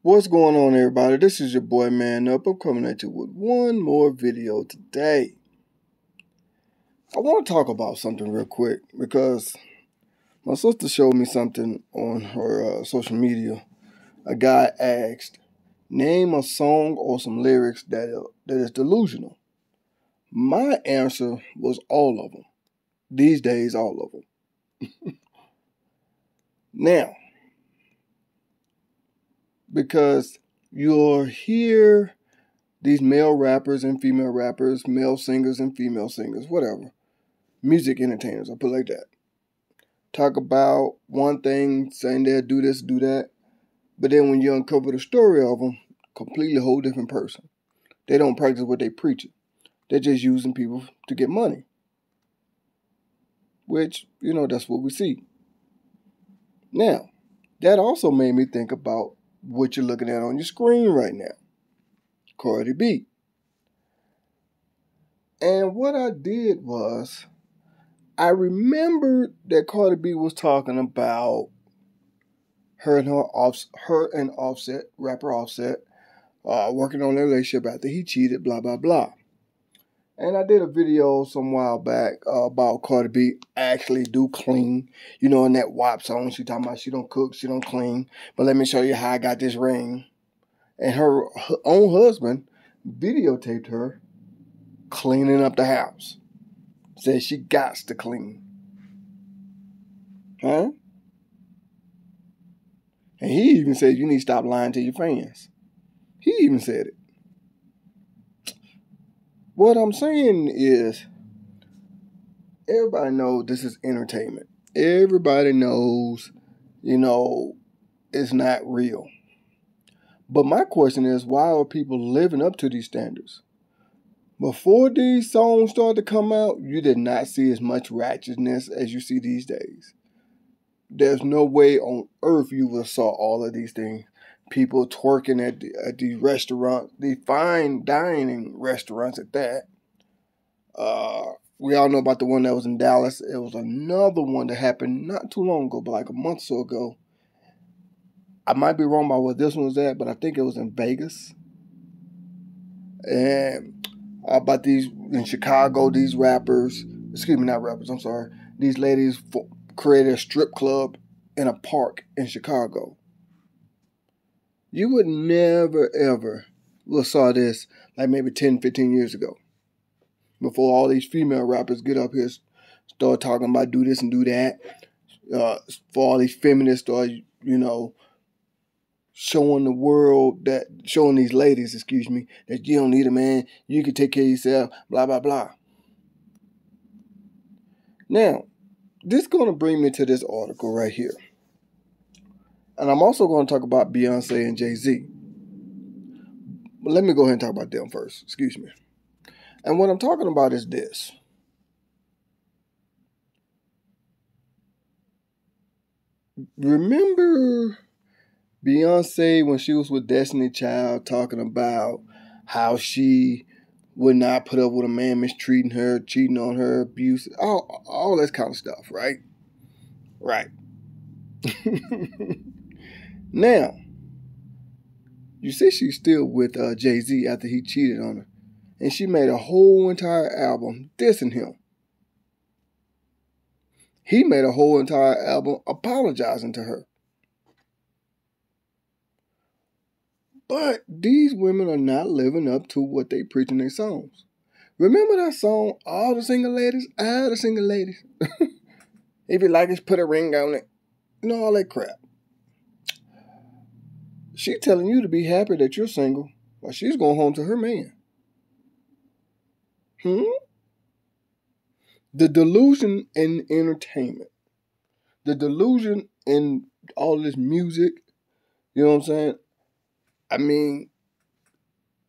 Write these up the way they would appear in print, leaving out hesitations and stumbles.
What's going on, everybody? This is your boy Man Up. I'm coming at you with one more video today. I want to talk about something real quick because my sister showed me something on her social media. A guy asked, name a song or some lyrics that is delusional. My answer was all of them. These days, all of them. Now, because you'll hear these male rappers and female rappers, male singers and female singers, whatever, music entertainers, I'll put it like that, talk about one thing, saying they'll do this, do that, but then when you uncover the story of them, completely whole different person. They don't practice what they preaching. They're just using people to get money, which, that's what we see. Now, that also made me think about what you're looking at on your screen right now, Cardi B. And what I did was, I remembered that Cardi B was talking about her and Offset, rapper Offset, working on their relationship after he cheated, blah, blah, blah. And I did a video some while back about Cardi B actually do clean. In that WAP song, she talking about she don't cook, she don't clean. But let me show you how I got this ring. And her own husband videotaped her cleaning up the house. Said she gots to clean. Huh? And he even said you need to stop lying to your fans. He even said it. What I'm saying is, everybody knows this is entertainment. Everybody knows, it's not real. But my question is, why are people living up to these standards? Before these songs started to come out, you did not see as much ratchetness as you see these days. There's no way on earth you would have saw all of these things. People twerking at these restaurants, the fine dining restaurants at that. We all know about the one that was in Dallas. It was another one that happened not too long ago, but like a month or so ago. I might be wrong about where this one was at, but I think it was in Vegas. And about these in Chicago, these rappers, not rappers, I'm sorry. These ladies created a strip club in a park in Chicago. You would never, ever saw this like maybe 10, 15 years ago. Before all these female rappers get up here, start talking about do this and do that. For all these feminists start, showing these ladies, that you don't need a man, you can take care of yourself, blah, blah, blah. Now, this is going to bring me to this article right here. And I'm also going to talk about Beyonce and Jay-Z. But let me go ahead and talk about them first. And what I'm talking about is this. Remember Beyonce when she was with Destiny Child talking about how she would not put up with a man mistreating her, cheating on her, abuse, all that kind of stuff, right? Right. Now, you see she's still with Jay-Z after he cheated on her. And she made a whole entire album dissing him. He made a whole entire album apologizing to her. But these women are not living up to what they preach in their songs. Remember that song, All the Single Ladies? All the Single Ladies. If you like it, put a ring on it. All that crap. She telling you to be happy that you're single while she's going home to her man. The delusion in entertainment. The delusion in all this music. You know what I'm saying? I mean,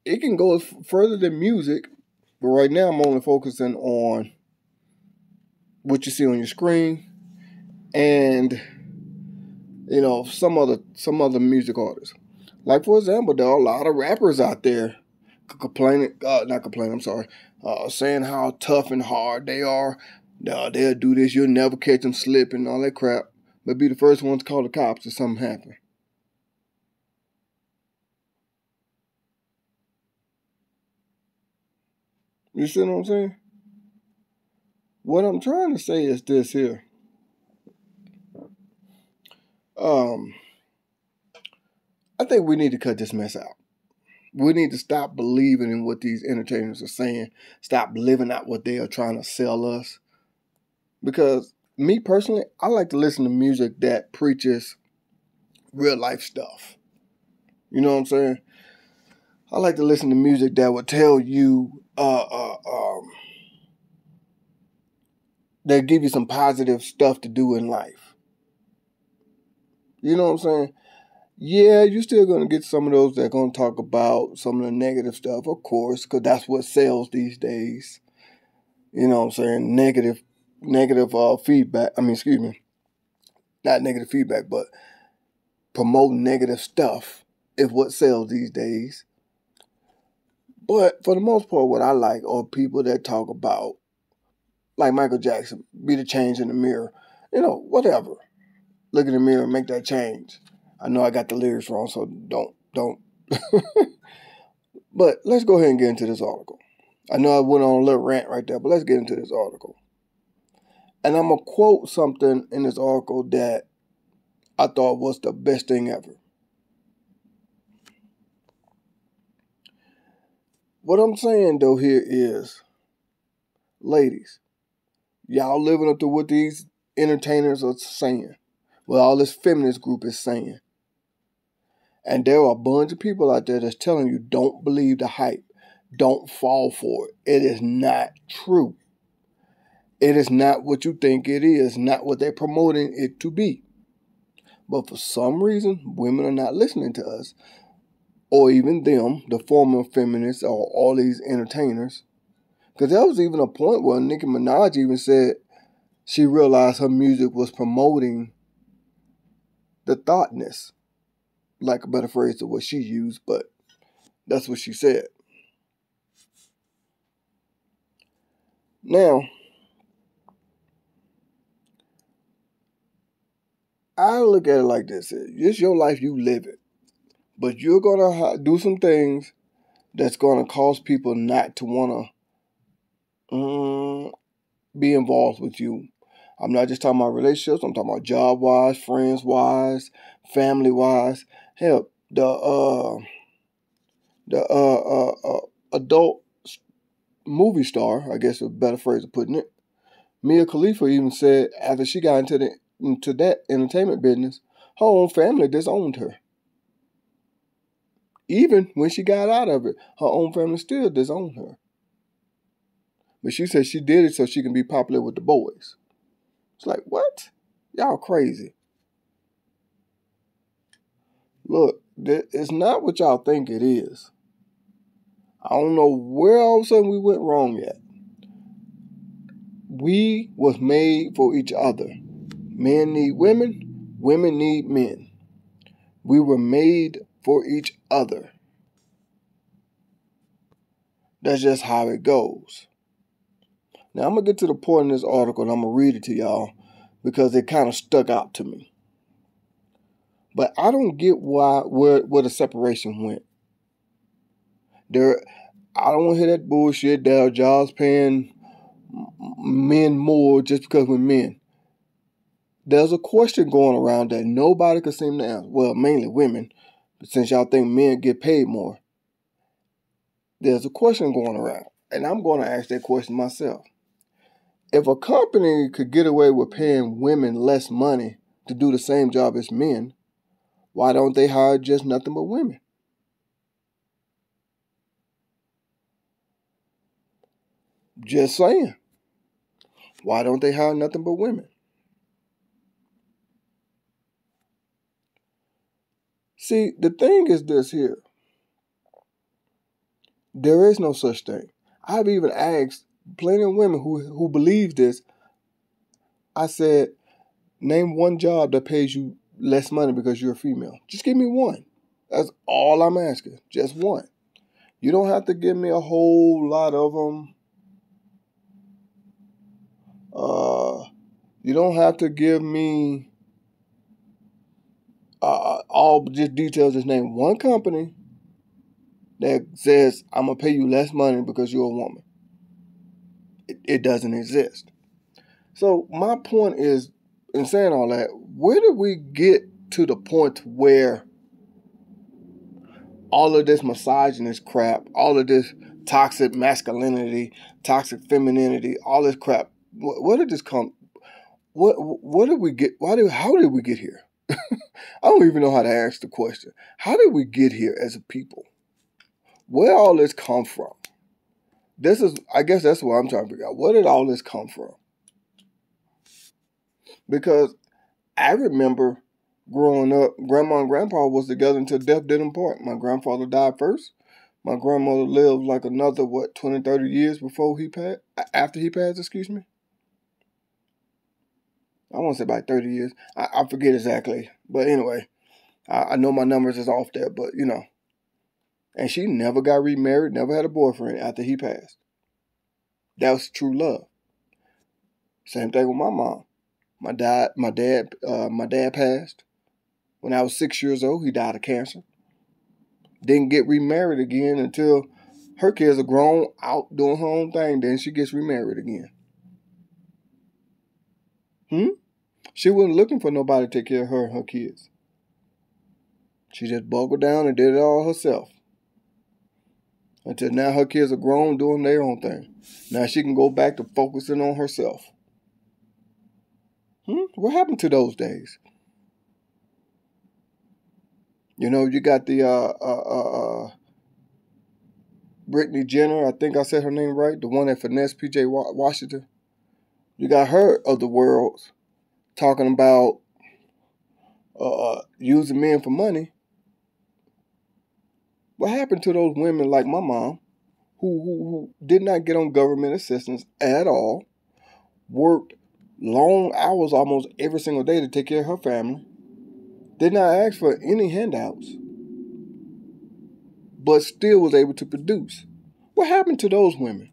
it can go further than music. But right now I'm only focusing on what you see on your screen and some other music artists. Like, for example, there are a lot of rappers out there saying how tough and hard they are. They'll do this, you'll never catch them slipping, all that crap. But be the first ones to call the cops if something happens. You see what I'm saying? What I'm trying to say is this here. I think we need to cut this mess out. We need to stop believing in what these entertainers are saying. Stop living out what they are trying to sell us. Because me personally, I like to listen to music that preaches real life stuff. You know what I'm saying? I like to listen to music that would tell you, that give you some positive stuff to do in life. You know what I'm saying? Yeah, you're still going to get some of those that are going to talk about some of the negative stuff, of course, because that's what sells these days. You know what I'm saying? Negative feedback. Excuse me. Not negative feedback, but promoting negative stuff is what sells these days. But for the most part, what I like are people that talk about, like Michael Jackson, be the change in the mirror. You know, whatever. Look in the mirror and make that change. I know I got the lyrics wrong, so don't. But let's go ahead and get into this article. I know I went on a little rant right there, but let's get into this article. And I'm going to quote something in this article that I thought was the best thing ever. What I'm saying, though, here is, ladies, y'all living up to what these entertainers are saying. What all this feminist group is saying. And there are a bunch of people out there that's telling you, don't believe the hype. Don't fall for it. It is not true. It is not what you think it is. Not what they're promoting it to be. But for some reason, women are not listening to us. Or even them, the former feminists or all these entertainers. Because there was even a point where Nicki Minaj even said she realized her music was promoting the thoughtness. Like a better phrase to what she used, but that's what she said. Now, I look at it like this. It's your life, you live it. But you're going to do some things that's going to cause people not to want to be involved with you. I'm not just talking about relationships. I'm talking about job-wise, friends-wise, family-wise. Hell, the adult movie star, I guess is a better phrase of putting it, Mia Khalifa even said after she got into that entertainment business, her own family disowned her. Even when she got out of it, her own family still disowned her. But she said she did it so she can be popular with the boys. It's like, what? Y'all crazy. Look, it's not what y'all think it is. I don't know where all of a sudden we went wrong yet. We was made for each other. Men need women. Women need men. We were made for each other. That's just how it goes. Now, I'm going to get to the point in this article and I'm going to read it to y'all because it kind of stuck out to me. But I don't get where the separation went. I don't want to hear that bullshit that our jobs paying men more just because we're men. There's a question going around that nobody can seem to answer. Well, mainly women, but since y'all think men get paid more. There's a question going around, and I'm going to ask that question myself. If a company could get away with paying women less money to do the same job as men, why don't they hire just nothing but women? Just saying. Why don't they hire nothing but women? See, the thing is this here. There is no such thing. I've even asked plenty of women who believe this. I said, name one job that pays you less money because you're a female. Just give me one. That's all I'm asking. Just one. You don't have to give me a whole lot of them. You don't have to give me all just details. Just name one company that says, I'm going to pay you less money because you're a woman. it doesn't exist. So my point is, in saying all that, where did we get to the point where all of this misogynist crap, all of this toxic masculinity, toxic femininity, all this crap, where did this come? What did we get? How did we get here? I don't even know how to ask the question. How did we get here as a people? Where all this come from? I guess that's what I'm trying to figure out. Where did all this come from? Because I remember growing up, Grandma and Grandpa was together until death did them part. My grandfather died first. My grandmother lived like another, 20, 30 years before he passed? After he passed, excuse me. I want to say about 30 years. I forget exactly. But anyway, I know my numbers is off there, but And she never got remarried, never had a boyfriend after he passed. That was true love. Same thing with my mom. My dad passed when I was 6 years old. He died of cancer. Didn't get remarried again until her kids are grown, out doing her own thing. Then she gets remarried again. She wasn't looking for nobody to take care of her and her kids. She just buckled down and did it all herself. Until now her kids are grown, doing their own thing. Now she can go back to focusing on herself. What happened to those days? You got the Brittany Jenner, I think I said her name right, the one that finessed PJ Washington. You got her of the world talking about using men for money. What happened to those women like my mom who did not get on government assistance at all, worked long hours almost every single day to take care of her family, did not ask for any handouts, but still was able to produce? What happened to those women?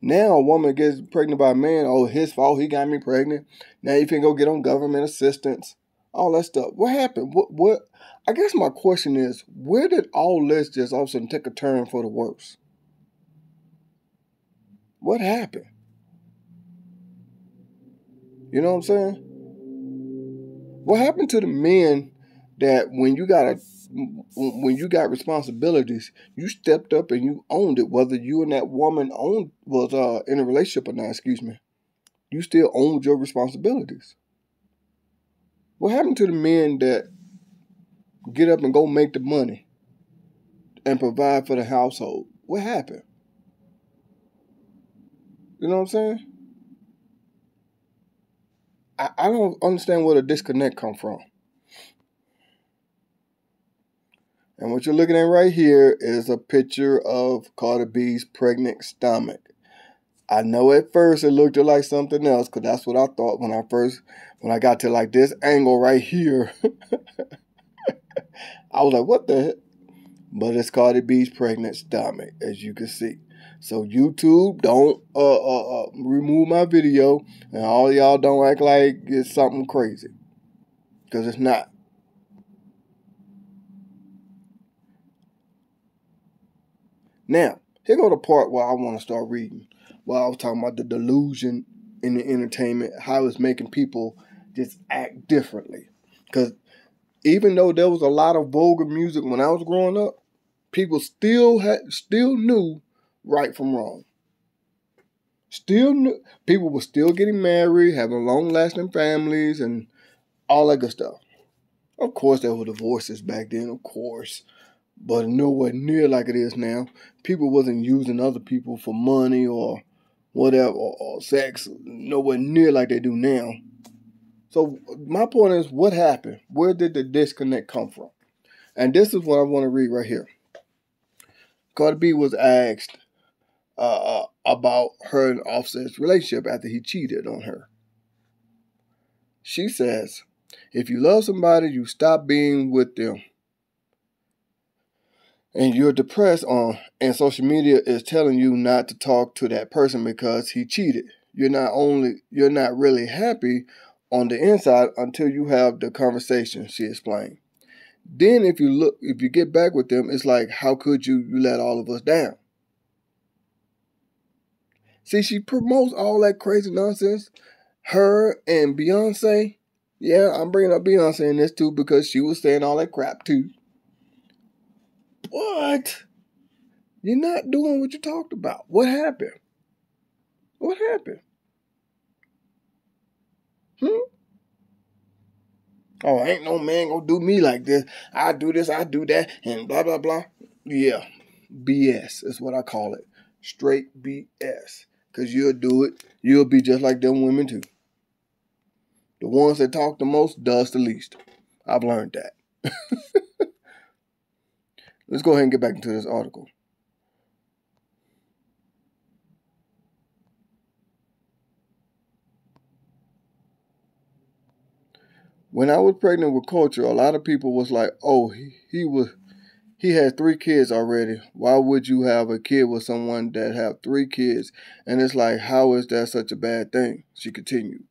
Now a woman gets pregnant by a man, oh, his fault, he got me pregnant. Now you can go get on government assistance, all that stuff. What happened? What? I guess my question is, where did all this just all of a sudden take a turn for the worse? What happened? You know what I'm saying? What happened to the men that when you got responsibilities, you stepped up and you owned it, whether you and that woman was in a relationship or not, excuse me. You still owned your responsibilities. What happened to the men that get up and go make the money and provide for the household? What happened? You know what I'm saying? I don't understand where the disconnect come from. And what you're looking at right here is a picture of Cardi B's pregnant stomach. I know at first it looked like something else, because that's what I thought when I got to like this angle right here. I was like, what the heck? But it's Cardi B's pregnant stomach, as you can see. So YouTube, don't remove my video, and all y'all don't act like it's something crazy, because it's not. Now, here go the part where I want to start reading. While I was talking about the delusion in the entertainment, how it's making people just act differently. Because even though there was a lot of vulgar music when I was growing up, people still knew right from wrong. People were still getting married, having long-lasting families, and all that good stuff. Of course, there were divorces back then, of course, but nowhere near like it is now. People wasn't using other people for money or whatever, or sex, nowhere near like they do now. So my point is, what happened? Where did the disconnect come from? And this is what I want to read right here. Cardi B was asked about her and Offset's relationship after he cheated on her. She says, if you love somebody, you stop being with them. And you're depressed and social media is telling you not to talk to that person because he cheated. You're not really happy on the inside until you have the conversation, she explained. Then if you get back with them, it's like, how could you let all of us down? See, she promotes all that crazy nonsense. Her and Beyonce. Yeah, I'm bringing up Beyonce in this too because she was saying all that crap too. But you're not doing what you talked about. What happened? What happened? Oh, ain't no man gonna do me like this. I do this, I do that, and blah, blah, blah. Yeah, BS is what I call it. Straight BS. Because you'll do it. You'll be just like them women too. The ones that talk the most does the least. I've learned that. Let's go ahead and get back into this article. When I was pregnant with Culture, a lot of people was like, "Oh, he had 3 kids already. Why would you have a kid with someone that have 3 kids?" And it's like, how is that such a bad thing? She continued.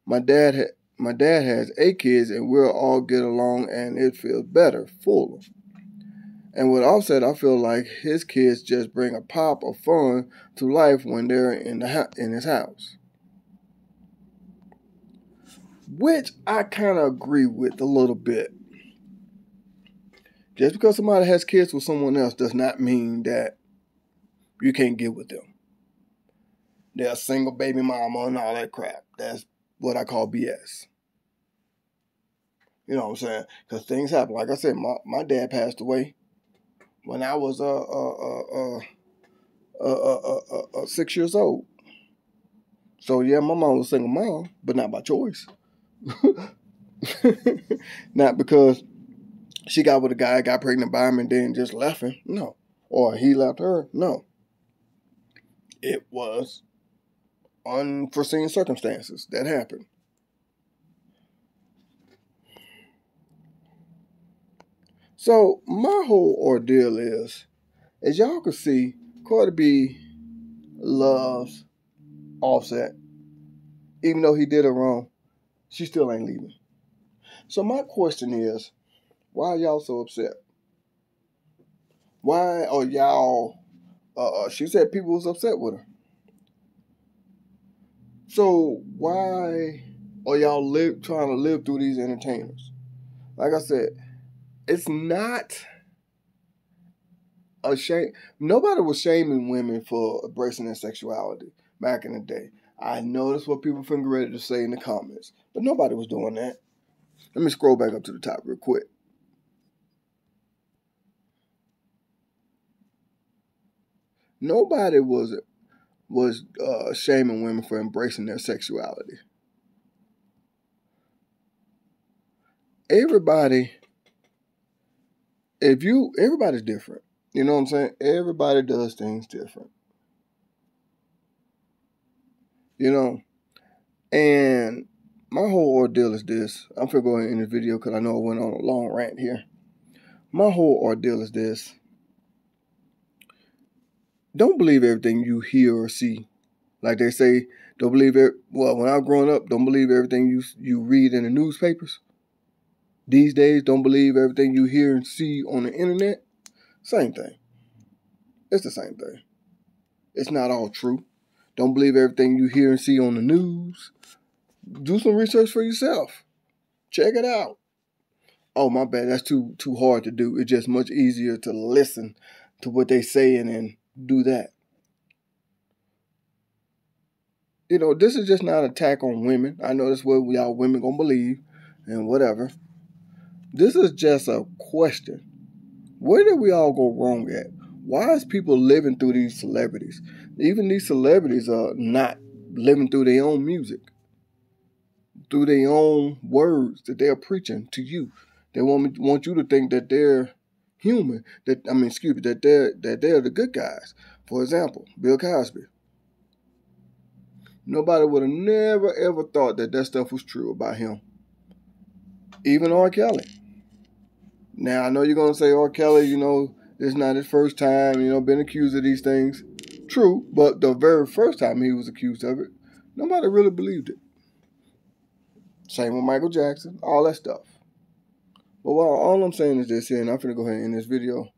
My dad has 8 kids, and we'll all get along, and it feels better, fuller. And with Offset, I feel like his kids just bring a pop of fun to life when they're in his house. Which I kind of agree with a little bit. Just because somebody has kids with someone else does not mean that you can't get with them. They're a single baby mama and all that crap. That's what I call BS. You know what I'm saying? Because things happen. Like I said, my dad passed away when I was 6 years old. So yeah, my mom was a single mom, but not by choice. Not because she got with a guy, got pregnant by him, and then just left him. No. Or he left her. No. It was unforeseen circumstances that happened. So my whole ordeal is, as y'all can see, Cardi B loves Offset. Even though he did her wrong, she still ain't leaving. So my question is, why are y'all so upset? Why are y'all... she said people was upset with her. So why are y'all trying to live through these entertainers? Like I said, it's not a shame. Nobody was shaming women for embracing their sexuality back in the day. I know that's what people finger ready to say in the comments, but nobody was doing that. Let me scroll back up to the top real quick. Nobody was shaming women for embracing their sexuality. Everybody's different. You know what I'm saying? Everybody does things different. You know? And my whole ordeal is this. I'm finna go ahead and end this video because I know I went on a long rant here. My whole ordeal is this. Don't believe everything you hear or see. Like they say, don't believe it. Well, when I was growing up, don't believe everything you read in the newspapers. These days, don't believe everything you hear and see on the internet. Same thing. It's the same thing. It's not all true. Don't believe everything you hear and see on the news. Do some research for yourself. Check it out. Oh, my bad. That's too hard to do. It's just much easier to listen to what they say and then do that. You know, this is just not an attack on women. I know that's what y'all women gonna believe and whatever. This is just a question. Where did we all go wrong at? Why is people living through these celebrities? Even these celebrities are not living through their own music, through their own words that they're preaching to you. They want you to think that they're human. That they're the good guys. For example, Bill Cosby. Nobody would have never ever thought that stuff was true about him. Even R. Kelly. Now, I know you're going to say R. Kelly, this is not his first time, been accused of these things. True, but the very first time he was accused of it, nobody really believed it. Same with Michael Jackson, all that stuff. But all I'm saying is this here, and I'm going to go ahead and end this video.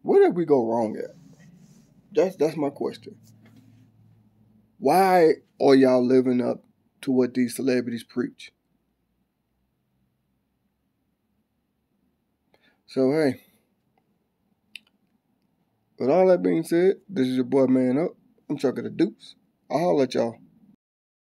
Where did we go wrong at? That's my question. Why are y'all living up to what these celebrities preach? So, hey, with all that being said, this is your boy Man Up. I'm Chuck of the Deuce. I'll holler at y'all.